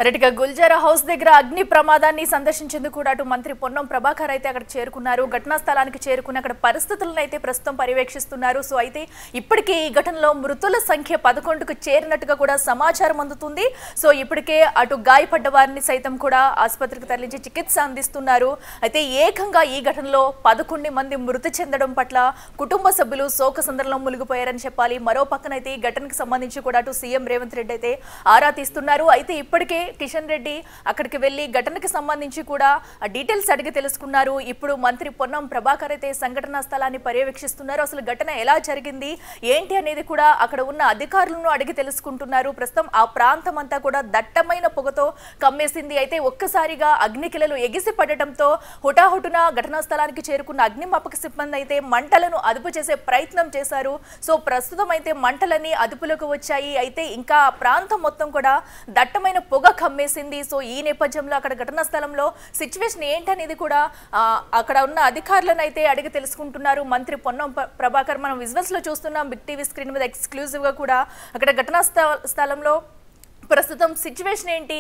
రెడ్డిగా గుల్జారా house దగ్గర అగ్ని ప్రమాదాన్ని సందర్శించేందుకు కూడా అటు మంత్రి పొన్నం ప్రభాకర్ అయితే అక్కడ చేరుకున్నారు. ఘటనా స్థలానికి చేరుకుని అక్కడ పరిస్థితులను అయితే ప్రస్తుతం పర్యవేక్షిస్తున్నారు. సో అయితే ఇప్పటికే ఈ ఘటనలో మృతుల సంఖ్య 11కు చేరినట్టుగా కూడా సమాచారం అందుతుంది. సో ఇప్పటికే అటు గాయపడ్డ వారిని సైతం కూడా ఆసుపత్రికి తరలించి చికిత్స అందిస్తున్నారు. అయితే ఏకంగా ఈ ఘటనలో 11 మంది మృతి చెందడం పట్ల కుటుంబ సభ్యులు శోకసంద్రంలో మునిగిపోయారని చెప్పాలి. మరో పక్కనైతే ఈ ఘటనకు సంబంధించి కూడా అటు సీఎం రేవంత్ రెడ్డి అయితే ఆరా తీస్తున్నారు. అయితే ఇప్పటికే కిషన్ రెడ్డి అక్కడికి వెళ్లి ఘటనకు సంబంధించి కూడా డీటెయిల్స్ అడిగి తెలుసుకున్నారు. ఇప్పుడు మంత్రి పొన్నం ప్రభాకర్ అయితే సంఘటనా స్థలాన్ని పర్యవేక్షిస్తున్నారు. అసలు ఘటన ఎలా జరిగింది ఏంటి అనేది కూడా అక్కడ ఉన్న అధికారులను అడిగి తెలుసుకుంటున్నారు. ప్రస్తుతం ఆ ప్రాంతం అంతా కూడా దట్టమైన పొగతో కమ్మేసింది. అయితే ఒక్కసారిగా అగ్నికిలలు ఎగిసి పడటంతో హుటాహుటున ఘటనా స్థలానికి చేరుకున్న అగ్నిమాపక సిబ్బంది అయితే మంటలను అదుపు చేసే ప్రయత్నం చేశారు. సో ప్రస్తుతం అయితే మంటలన్నీ అదుపులోకి వచ్చాయి. అయితే ఇంకా ఆ ప్రాంతం మొత్తం కూడా దట్టమైన పొగ కమ్మేసింది. సో ఈ నేపథ్యంలో అక్కడ ఘటనా స్థలంలో సిచ్యువేషన్ ఏంటనేది కూడా అక్కడ ఉన్న అధికారులను అయితే అడిగి తెలుసుకుంటున్నారు మంత్రి పొన్నం ప్రభాకర్. మనం విజువల్స్ లో చూస్తున్నాం బిగ్ టీవీ స్క్రీన్ మీద ఎక్స్క్లూజివ్ గా కూడా అక్కడ ఘటనా స్థలంలో ప్రస్తుతం సిచ్యువేషన్ ఏంటి,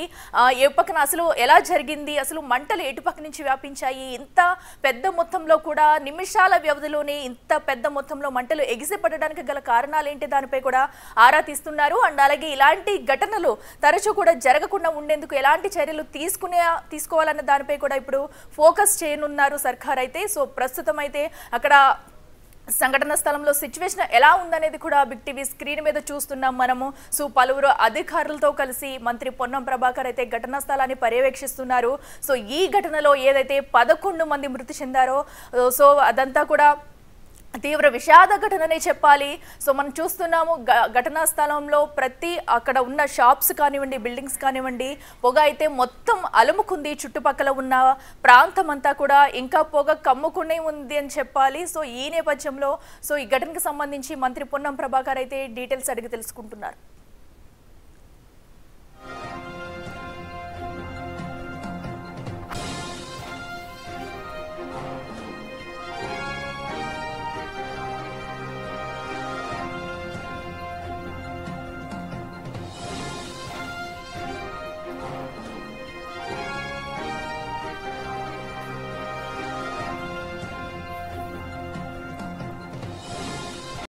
ఏ పక్కన అసలు ఎలా జరిగింది, అసలు మంటలు ఎటుపక్క నుంచి వ్యాపించాయి, ఇంత పెద్ద మొత్తంలో కూడా నిమిషాల వ్యవధిలోనే ఇంత పెద్ద మొత్తంలో మంటలు ఎగిసిపడడానికి గల కారణాలు ఏంటి దానిపై కూడా ఆరా తీస్తున్నారు. అండ్ అలాగే ఇలాంటి ఘటనలు తరచూ కూడా జరగకుండా ఉండేందుకు ఎలాంటి చర్యలు తీసుకోవాలన్న దానిపై కూడా ఇప్పుడు ఫోకస్ చేయనున్నారు సర్కార్ అయితే. సో ప్రస్తుతం అయితే అక్కడ సంఘటన స్థలంలో సిచ్యువేషన్ ఎలా ఉందనేది కూడా బిగ్ టీవీ స్క్రీన్ మీద చూస్తున్నాం మనము. సో పలువురు అధికారులతో కలిసి మంత్రి పొన్నం ప్రభాకర్ అయితే ఘటనా స్థలాన్ని పర్యవేక్షిస్తున్నారు. సో ఈ ఘటనలో ఏదైతే 11 మంది మృతి చెందారో సో అదంతా కూడా తీవ్ర విషాద ఘటననే చెప్పాలి. సో మనం చూస్తున్నాము ఘటనా స్థలంలో ప్రతి అక్కడ ఉన్న షాప్స్ కానివ్వండి, బిల్డింగ్స్ కానివ్వండి, పొగ అయితే మొత్తం అలుముకుంది. చుట్టుపక్కల ఉన్న ప్రాంతం అంతా కూడా ఇంకా పొగ కమ్ముకునే ఉంది అని చెప్పాలి. సో ఈ నేపథ్యంలో సో ఈ ఘటనకు సంబంధించి మంత్రి పొన్నం ప్రభాకర్ అయితే డీటెయిల్స్ అడిగి తెలుసుకుంటున్నారు.